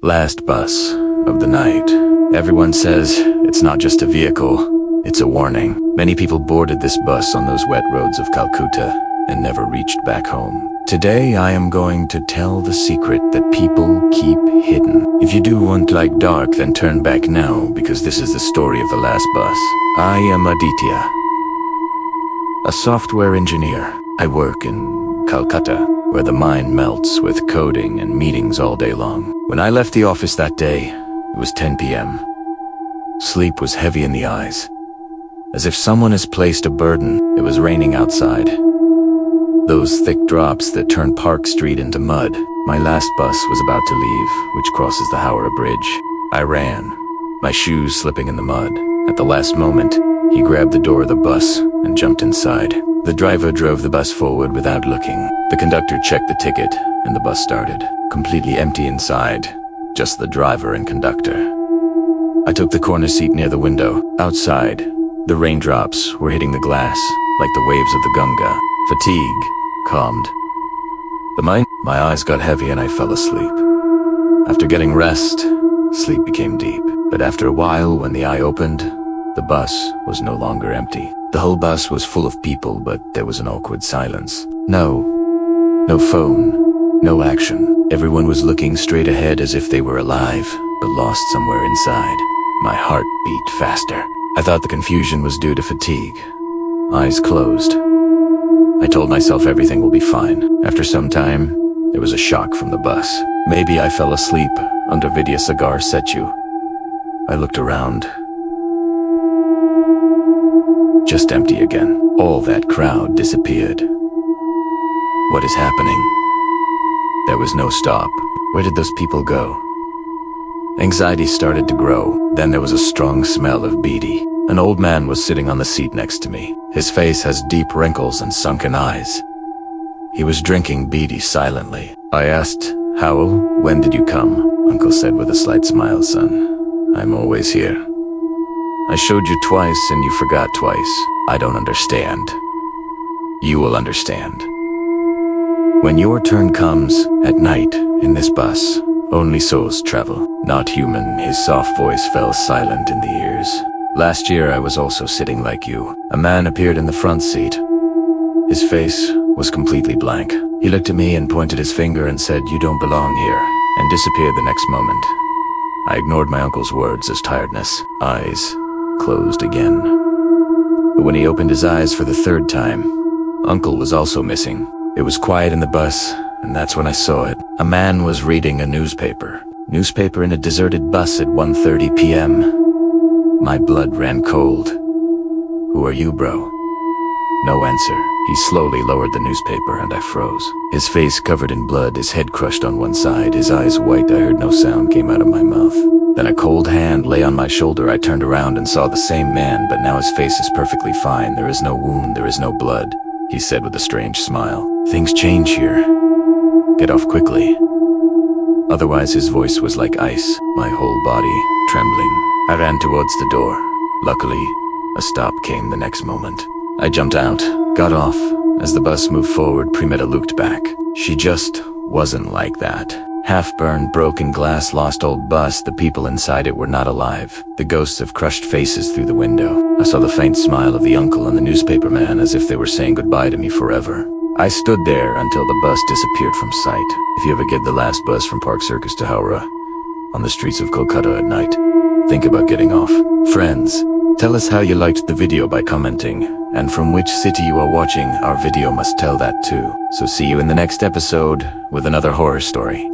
Last bus of the night. Everyone says it's not just a vehicle, it's a warning. Many people boarded this bus on those wet roads of Calcutta and never reached back home. Today I am going to tell the secret that people keep hidden. If you do want like dark, then turn back now, because this is the story of the last bus. I am Aditya, a software engineer. I work in Kolkata, where the mind melts with coding and meetings all day long. When I left the office that day, it was 10 p.m. Sleep was heavy in the eyes, as if someone has placed a burden. It was raining outside, those thick drops that turn Park Street into mud. My last bus was about to leave, which crosses the Howrah Bridge. I ran, my shoes slipping in the mud. At the last moment, he grabbed the door of the bus and jumped inside. The driver drove the bus forward without looking. The conductor checked the ticket, and the bus started. Completely empty inside, just the driver and conductor. I took the corner seat near the window. Outside, the raindrops were hitting the glass like the waves of the Ganga. Fatigue calmed the mind. My eyes got heavy and I fell asleep. After getting rest, sleep became deep. But after a while, when the eye opened, the bus was no longer empty. The whole bus was full of people, but there was an awkward silence. No phone, no action. Everyone was looking straight ahead as if they were alive, but lost somewhere inside. My heart beat faster. I thought the confusion was due to fatigue. Eyes closed. I told myself everything will be fine. After some time, there was a shock from the bus. Maybe I fell asleep under Vidya Sagar Setu. I looked around. Just empty again. All that crowd disappeared. What is happening? There was no stop. Where did those people go? Anxiety started to grow. Then there was a strong smell of beedi. An old man was sitting on the seat next to me. His face has deep wrinkles and sunken eyes. He was drinking beedi silently. I asked, "Howell, when did you come?" Uncle said with a slight smile, "Son, I'm always here. I showed you twice and you forgot twice. I don't understand. You will understand. When your turn comes at night in this bus, only souls travel, not human." His soft voice fell silent in the ears. "Last year I was also sitting like you." A man appeared in the front seat. His face was completely blank. He looked at me and pointed his finger and said, "You don't belong here," and disappeared the next moment. I ignored my uncle's words as tiredness. Eyes closed again. But when he opened his eyes for the third time, Uncle was also missing. It was quiet in the bus, and that's when I saw it. A man was reading a newspaper in a deserted bus at 1:30 p.m. My blood ran cold. "Who are you, bro?" No answer. He slowly lowered the newspaper and I froze. His face covered in blood, his head crushed on one side, his eyes white. I heard no sound came out of my mouth. Then a cold hand lay on my shoulder. I turned around and saw the same man, but now his face is perfectly fine. "There is no wound, there is no blood," he said with a strange smile. "Things change here. Get off quickly." Otherwise his voice was like ice, my whole body trembling. I ran towards the door. Luckily, a stop came the next moment. I jumped out, got off. As the bus moved forward, Primeta looked back. She just wasn't like that. Half-burned, broken glass, lost old bus. The people inside it were not alive. The ghosts of crushed faces through the window. I saw the faint smile of the uncle and the newspaper man, as if they were saying goodbye to me forever. I stood there until the bus disappeared from sight. If you ever get the last bus from Park Circus to Howrah, on the streets of Kolkata at night, think about getting off. Friends, tell us how you liked the video by commenting, and from which city you are watching. Our video must tell that too. So see you in the next episode with another horror story.